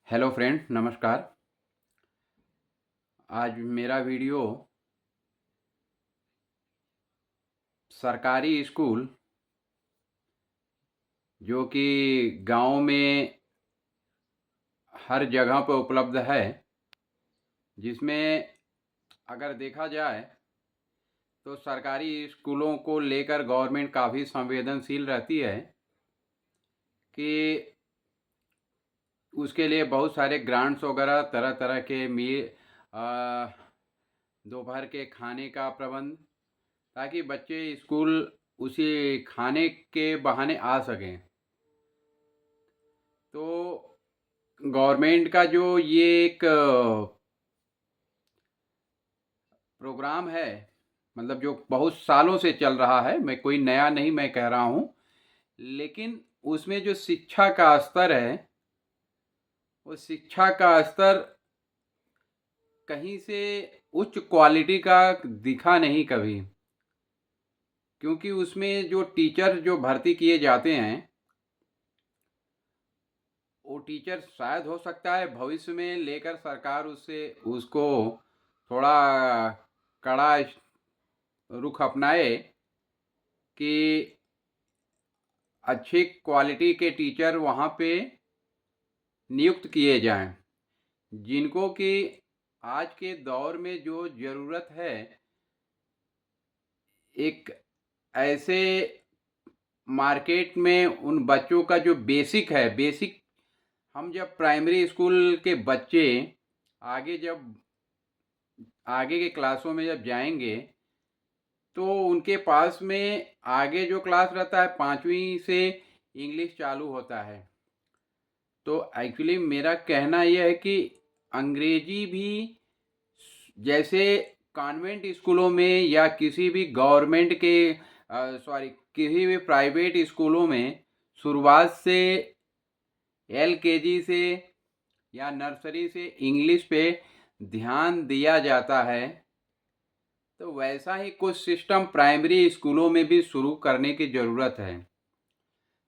Hello friend, नमस्कार। आज मेरा वीडियो सरकारी स्कूल जो कि गांव में हर जगह पर उपलब्ध है, जिसमें अगर देखा जाए तो सरकारी स्कूलों को लेकर गवर्नमेंट काफ़ी संवेदनशील रहती है कि उसके लिए बहुत सारे ग्रांट्स वगैरह तरह तरह के दोपहर के खाने का प्रबंध, ताकि बच्चे स्कूल उसी खाने के बहाने आ सकें। तो गवर्नमेंट का जो ये एक प्रोग्राम है, मतलब जो बहुत सालों से चल रहा है, मैं कोई नया नहीं मैं कह रहा हूँ, लेकिन उसमें जो शिक्षा का स्तर है, वो शिक्षा का स्तर कहीं से उच्च क्वालिटी का दिखा नहीं कभी। क्योंकि उसमें जो टीचर जो भर्ती किए जाते हैं, वो टीचर शायद हो सकता है भविष्य में लेकर सरकार उसको थोड़ा कड़ा रुख अपनाए कि अच्छी क्वालिटी के टीचर वहाँ पे नियुक्त किए जाएं, जिनको कि आज के दौर में जो ज़रूरत है, एक ऐसे मार्केट में उन बच्चों का जो बेसिक है, बेसिक हम जब प्राइमरी स्कूल के बच्चे जब आगे के क्लासों में जब जाएंगे, तो उनके पास में आगे जो क्लास रहता है 5वीं से इंग्लिश चालू होता है। तो एक्चुअली मेरा कहना यह है कि अंग्रेजी भी जैसे कॉन्वेंट स्कूलों में या किसी भी गवर्नमेंट के किसी भी प्राइवेट स्कूलों में शुरुआत से एलकेजी से या नर्सरी से इंग्लिश पे ध्यान दिया जाता है, तो वैसा ही कुछ सिस्टम प्राइमरी स्कूलों में भी शुरू करने की ज़रूरत है,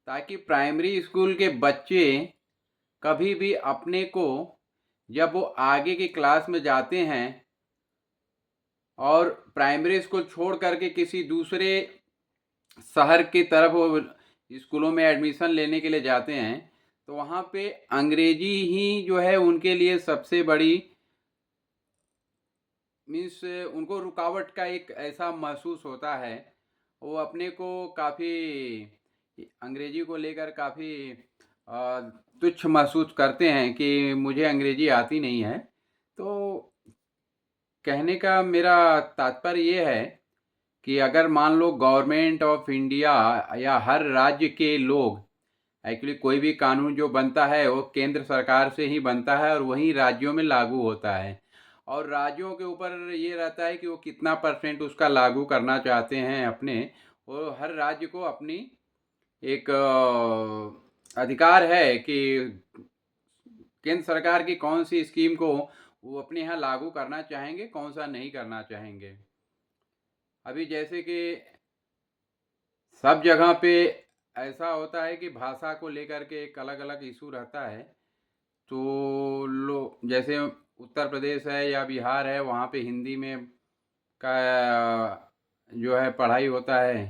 ताकि प्राइमरी स्कूल के बच्चे कभी भी अपने को, जब वो आगे की क्लास में जाते हैं और प्राइमरी स्कूल छोड़ करके किसी दूसरे शहर की तरफ वो स्कूलों में एडमिशन लेने के लिए जाते हैं, तो वहाँ पे अंग्रेजी ही जो है उनके लिए सबसे बड़ी मीन्स उनको रुकावट का एक ऐसा महसूस होता है। वो अपने को काफ़ी अंग्रेजी को लेकर काफ़ी तुच्छ महसूस करते हैं कि मुझे अंग्रेजी आती नहीं है। तो कहने का मेरा तात्पर्य ये है कि अगर मान लो गवर्नमेंट ऑफ इंडिया या हर राज्य के लोग, एक्चुअली कोई भी कानून जो बनता है वो केंद्र सरकार से ही बनता है और वही राज्यों में लागू होता है, और राज्यों के ऊपर ये रहता है कि वो कितना परसेंट उसका लागू करना चाहते हैं अपने। और हर राज्य को अपनी एक अधिकार है कि केंद्र सरकार की कौन सी स्कीम को वो अपने यहाँ लागू करना चाहेंगे, कौन सा नहीं करना चाहेंगे। अभी जैसे कि सब जगह पे ऐसा होता है कि भाषा को लेकर के एक अलग अलग इशू रहता है। तो जैसे उत्तर प्रदेश है या बिहार है, वहाँ पे हिंदी में का जो है पढ़ाई होता है।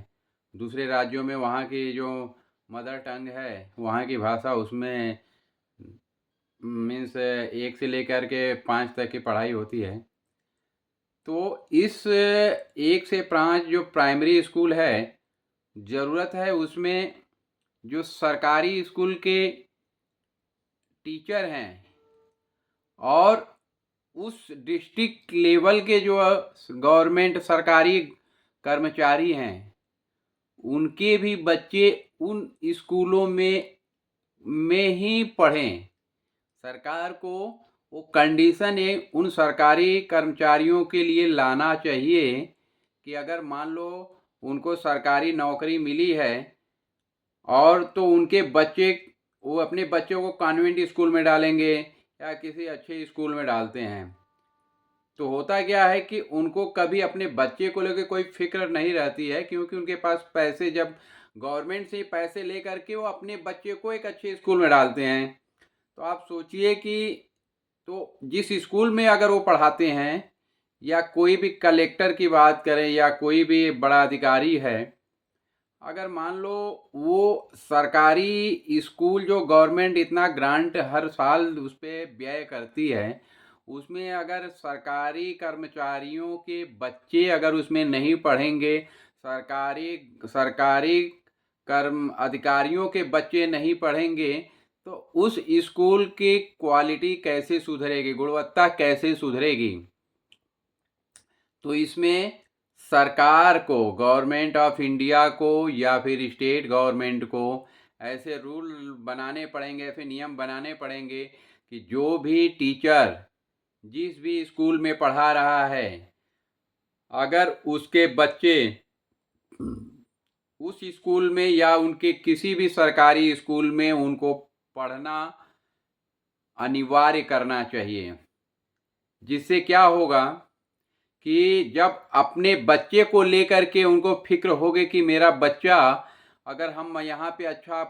दूसरे राज्यों में वहाँ की जो मदर टंग है, वहाँ की भाषा, उसमें मीन्स 1 से लेकर के 5 तक की पढ़ाई होती है। तो इस 1 से 5 जो प्राइमरी स्कूल है, ज़रूरत है उसमें जो सरकारी स्कूल के टीचर हैं और उस डिस्ट्रिक्ट लेवल के जो गवर्नमेंट सरकारी कर्मचारी हैं, उनके भी बच्चे उन स्कूलों में ही पढ़ें। सरकार को वो कंडीशन है उन सरकारी कर्मचारियों के लिए लाना चाहिए कि अगर मान लो उनको सरकारी नौकरी मिली है और तो उनके बच्चे, वो अपने बच्चों को कॉन्वेंट स्कूल में डालेंगे या किसी अच्छे स्कूल में डालते हैं, तो होता क्या है कि उनको कभी अपने बच्चे को लेकर कोई फिक्र नहीं रहती है, क्योंकि उनके पास पैसे, जब गवर्नमेंट से पैसे ले करके वो अपने बच्चे को एक अच्छे स्कूल में डालते हैं, तो आप सोचिए कि तो जिस स्कूल में अगर वो पढ़ाते हैं, या कोई भी कलेक्टर की बात करें या कोई भी बड़ा अधिकारी है, अगर मान लो वो सरकारी स्कूल जो गवर्नमेंट इतना ग्रांट हर साल उस पर व्यय करती है, उसमें अगर सरकारी कर्मचारियों के बच्चे अगर उसमें नहीं पढ़ेंगे, सरकारी सरकारी कर्म अधिकारियों के बच्चे नहीं पढ़ेंगे, तो उस स्कूल की क्वालिटी कैसे सुधरेगी, गुणवत्ता कैसे सुधरेगी। तो इसमें सरकार को, गवर्नमेंट ऑफ इंडिया को या फिर स्टेट गवर्नमेंट को ऐसे रूल बनाने पड़ेंगे, ऐसे नियम बनाने पड़ेंगे कि जो भी टीचर जिस भी स्कूल में पढ़ा रहा है, अगर उसके बच्चे उस स्कूल में या उनके किसी भी सरकारी स्कूल में उनको पढ़ना अनिवार्य करना चाहिए। जिससे क्या होगा कि जब अपने बच्चे को लेकर के उनको फिक्र होगी कि मेरा बच्चा, अगर हम यहाँ पे अच्छा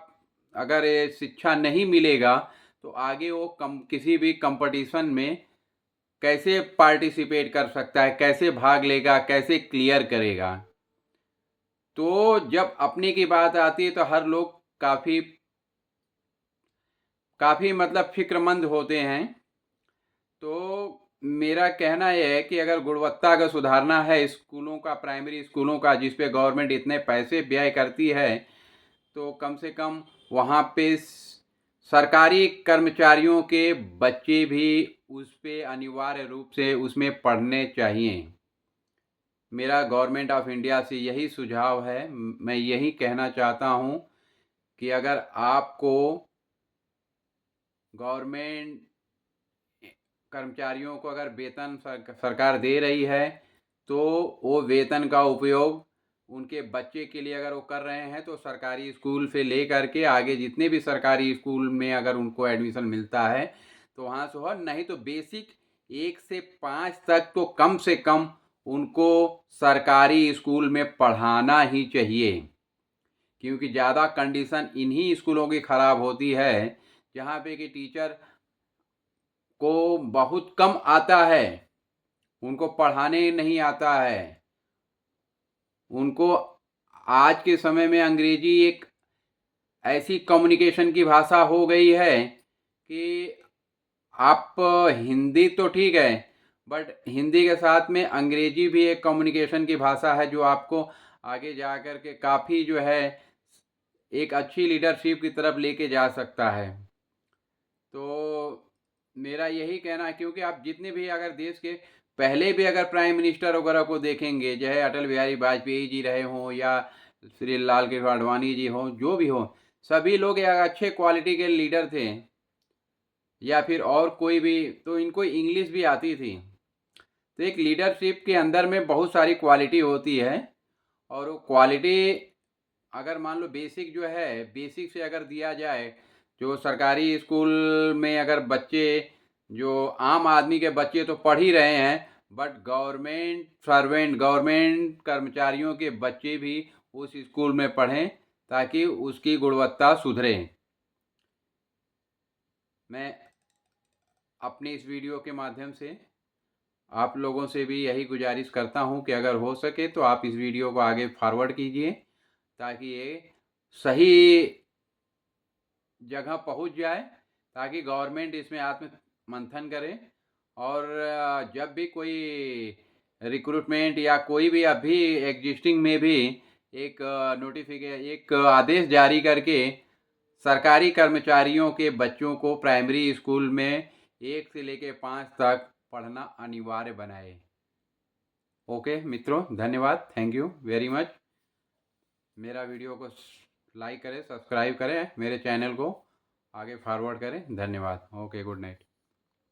अगर ये शिक्षा नहीं मिलेगा तो आगे वो किसी भी कंपटीशन में कैसे पार्टिसिपेट कर सकता है, कैसे भाग लेगा, कैसे क्लियर करेगा। तो जब अपने की बात आती है तो हर लोग काफ़ी मतलब फिक्रमंद होते हैं। तो मेरा कहना यह है कि अगर गुणवत्ता अगर सुधारना है स्कूलों का, प्राइमरी स्कूलों का, जिस पे गवर्नमेंट इतने पैसे व्यय करती है, तो कम से कम वहाँ पे सरकारी कर्मचारियों के बच्चे भी उस पे अनिवार्य रूप से उसमें पढ़ने चाहिए। मेरा गवर्नमेंट ऑफ इंडिया से यही सुझाव है। मैं यही कहना चाहता हूँ कि अगर आपको गवर्नमेंट कर्मचारियों को अगर वेतन सरकार दे रही है, तो वो वेतन का उपयोग उनके बच्चे के लिए अगर वो कर रहे हैं तो सरकारी स्कूल से ले करके आगे जितने भी सरकारी स्कूल में अगर उनको एडमिशन मिलता है तो वहाँ से हो, नहीं तो बेसिक 1 से 5 तक तो कम से कम उनको सरकारी स्कूल में पढ़ाना ही चाहिए। क्योंकि ज़्यादा कंडीशन इन्हीं स्कूलों की ख़राब होती है जहाँ पे कि टीचर को बहुत कम आता है, उनको पढ़ाने नहीं आता है। उनको आज के समय में अंग्रेजी एक ऐसी कम्युनिकेशन की भाषा हो गई है कि आप हिंदी तो ठीक है, बट हिंदी के साथ में अंग्रेजी भी एक कम्युनिकेशन की भाषा है जो आपको आगे जा कर के काफ़ी जो है एक अच्छी लीडरशिप की तरफ लेके जा सकता है। तो मेरा यही कहना है, क्योंकि आप जितने भी अगर देश के पहले भी अगर प्राइम मिनिस्टर वगैरह को देखेंगे, चाहे अटल बिहारी वाजपेयी जी रहे हों या श्री लाल कृष्ण आडवाणी जी हों, जो भी हो, सभी लोग एक अच्छे क्वालिटी के लीडर थे, या फिर और कोई भी, तो इनको इंग्लिश भी आती थी। तो एक लीडरशिप के अंदर में बहुत सारी क्वालिटी होती है, और वो क्वालिटी अगर मान लो बेसिक जो है, बेसिक से अगर दिया जाए, जो सरकारी स्कूल में अगर बच्चे, जो आम आदमी के बच्चे तो पढ़ ही रहे हैं, बट गवर्नमेंट कर्मचारियों के बच्चे भी उस स्कूल में पढ़ें ताकि उसकी गुणवत्ता सुधरे। मैं अपनी इस वीडियो के माध्यम से आप लोगों से भी यही गुजारिश करता हूं कि अगर हो सके तो आप इस वीडियो को आगे फॉरवर्ड कीजिए ताकि ये सही जगह पहुंच जाए, ताकि गवर्नमेंट इसमें आत्म मंथन करे, और जब भी कोई रिक्रूटमेंट या कोई भी अभी एग्जिस्टिंग में भी एक एक आदेश जारी करके सरकारी कर्मचारियों के बच्चों को प्राइमरी स्कूल में 1 से लेकर 5 तक पढ़ना अनिवार्य बनाए। ओके मित्रों, धन्यवाद, थैंक यू वेरी मच। मेरा वीडियो को लाइक करें, सब्सक्राइब करें, मेरे चैनल को आगे फॉरवर्ड करें। धन्यवाद। Okay, good night.